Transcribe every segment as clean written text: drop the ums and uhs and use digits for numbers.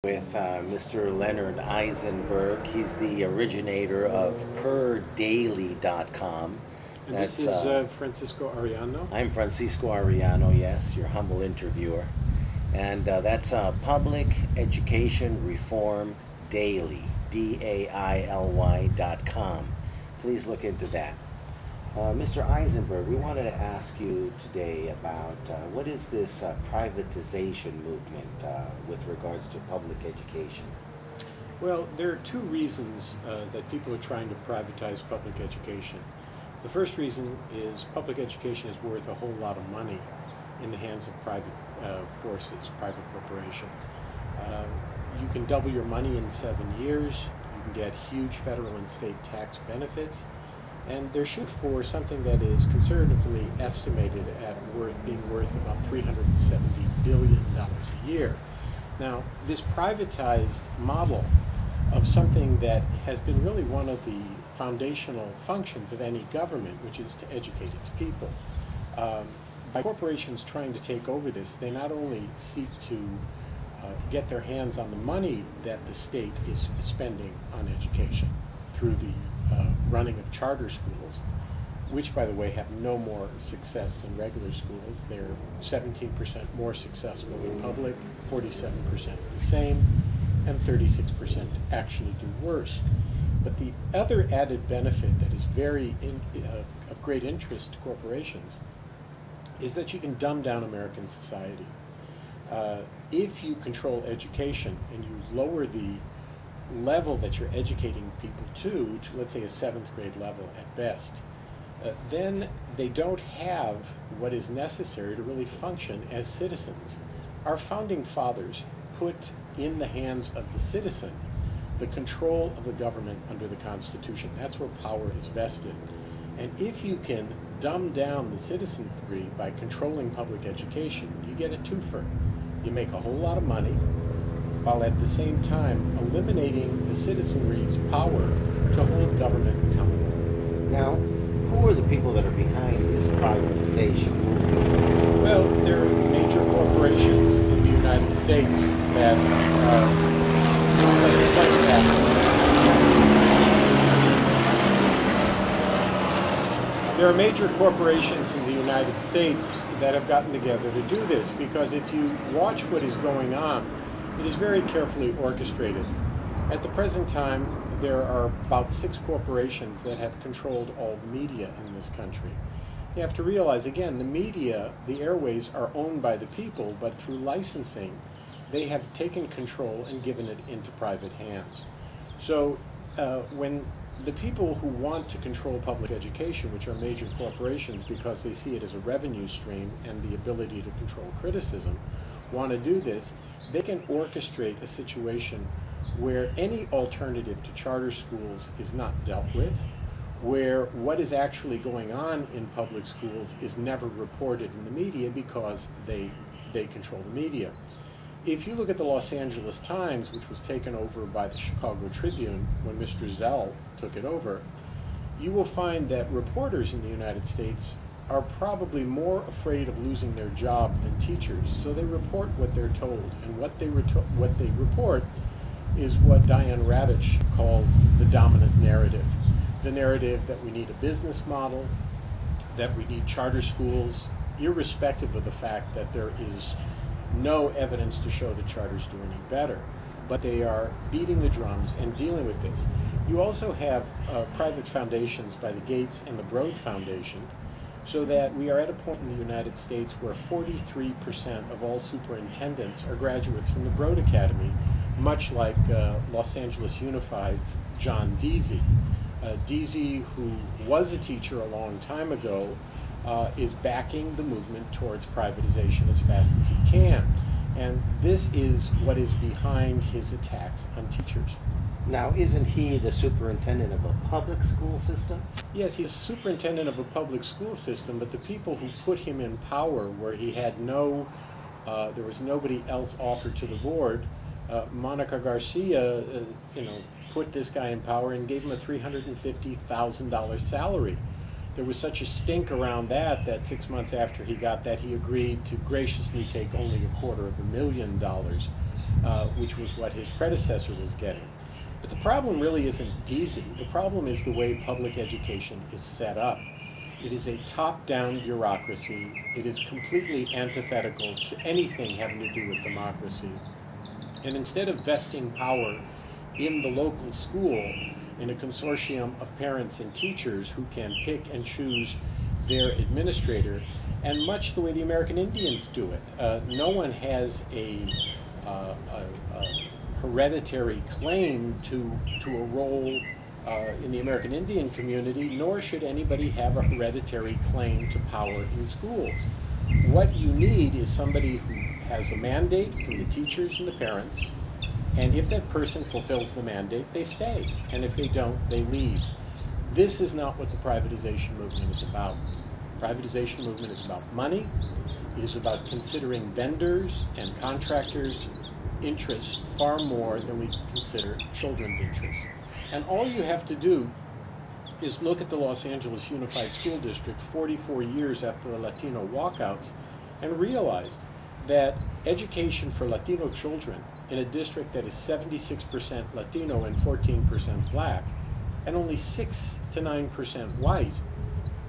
With Mr. Leonard Eisenberg. He's the originator of perdaily.com. And this is Francisco Arellano? I'm Francisco Arellano, yes, your humble interviewer. And that's Public Education Reform Daily, DAILY.com. Please look into that. Mr. Eisenberg, we wanted to ask you today about what is this privatization movement with regards to public education? Well, there are two reasons that people are trying to privatize public education. The first reason is public education is worth a whole lot of money in the hands of private forces, private corporations. You can double your money in 7 years. You can get huge federal and state tax benefits. And they're shooting for something that is conservatively estimated at being worth about $370 billion a year. Now, this privatized model of something that has been really one of the foundational functions of any government, which is to educate its people. By corporations trying to take over this, they not only seek to get their hands on the money that the state is spending on education through the running of charter schools, which, by the way, have no more success than regular schools. They're 17% more successful than public, 47% the same, and 36% actually do worse. But the other added benefit that is of great interest to corporations is that you can dumb down American society. If you control education and you lower the level that you're educating people to let's say a 7th grade level at best, then they don't have what is necessary to really function as citizens. Our founding fathers put in the hands of the citizen the control of the government under the Constitution. That's where power is vested. And if you can dumb down the citizenry by controlling public education, you get a twofer. You make a whole lot of money, while at the same time eliminating the citizenry's power to hold government accountable. Now, who are the people that are behind this privatization movement? Well, there are major corporations in the United States that There are major corporations in the United States that have gotten together to do this, because if you watch what is going on, it is very carefully orchestrated. At the present time, there are about 6 corporations that have controlled all the media in this country. You have to realize, again, the media, the airways, are owned by the people, but through licensing, they have taken control and given it into private hands. So when the people who want to control public education, which are major corporations because they see it as a revenue stream and the ability to control criticism, want to do this, they can orchestrate a situation where any alternative to charter schools is not dealt with, where what is actually going on in public schools is never reported in the media because they control the media. If you look at the Los Angeles Times, which was taken over by the Chicago Tribune when Mr. Zell took it over, you will find that reporters in the United States are probably more afraid of losing their job than teachers, so they report what they're told, and what they report is what Diane Ravitch calls the dominant narrative. The narrative that we need a business model, that we need charter schools, irrespective of the fact that there is no evidence to show that charters do any better. But they are beating the drums and dealing with this. You also have private foundations by the Gates and the Broad Foundation, so that we are at a point in the United States where 43% of all superintendents are graduates from the Broad Academy, much like Los Angeles Unified's John Deasy. Deasy, who was a teacher a long time ago, is backing the movement towards privatization as fast as he can. And this is what is behind his attacks on teachers. Now, isn't he the superintendent of a public school system? Yes, he's superintendent of a public school system, but the people who put him in power, where he had there was nobody else offered to the board, Monica Garcia, put this guy in power and gave him a $350,000 salary. There was such a stink around that 6 months after he got that, he agreed to graciously take only $250,000 which was what his predecessor was getting. But the problem really isn't DZ. The problem is the way public education is set up. It is a top-down bureaucracy. It is completely antithetical to anything having to do with democracy. And instead of vesting power in the local school, in a consortium of parents and teachers who can pick and choose their administrator, and much the way the American Indians do it, no one has a hereditary claim to a role in the American Indian community, nor should anybody have a hereditary claim to power in schools. What you need is somebody who has a mandate from the teachers and the parents, and if that person fulfills the mandate, they stay, and if they don't, they leave. This is not what the privatization movement is about. Privatization movement is about money. It is about considering vendors and contractors' interests far more than we consider children's interests. And all you have to do is look at the Los Angeles Unified School District 44 years after the Latino walkouts and realize that education for Latino children in a district that is 76% Latino and 14% black and only 6 to 9% white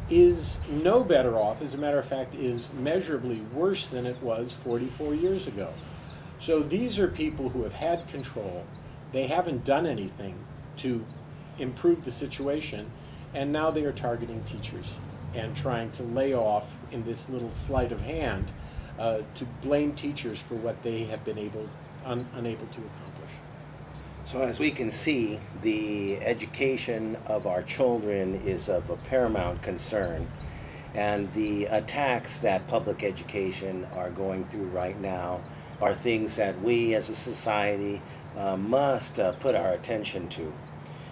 is no better off. As a matter of fact, is measurably worse than it was 44 years ago. So these are people who have had control. They haven't done anything to improve the situation, and now they are targeting teachers and trying to lay off in this little sleight of hand to blame teachers for what they have been unable to accomplish. So as we can see, the education of our children is of a paramount concern, and the attacks that public education are going through right now are things that we as a society must put our attention to.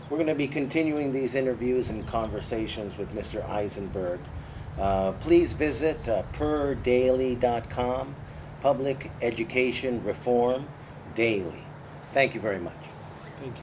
We're going to be continuing these interviews and conversations with Mr. Eisenberg. Please visit perdaily.com, Public Education Reform Daily. Thank you very much.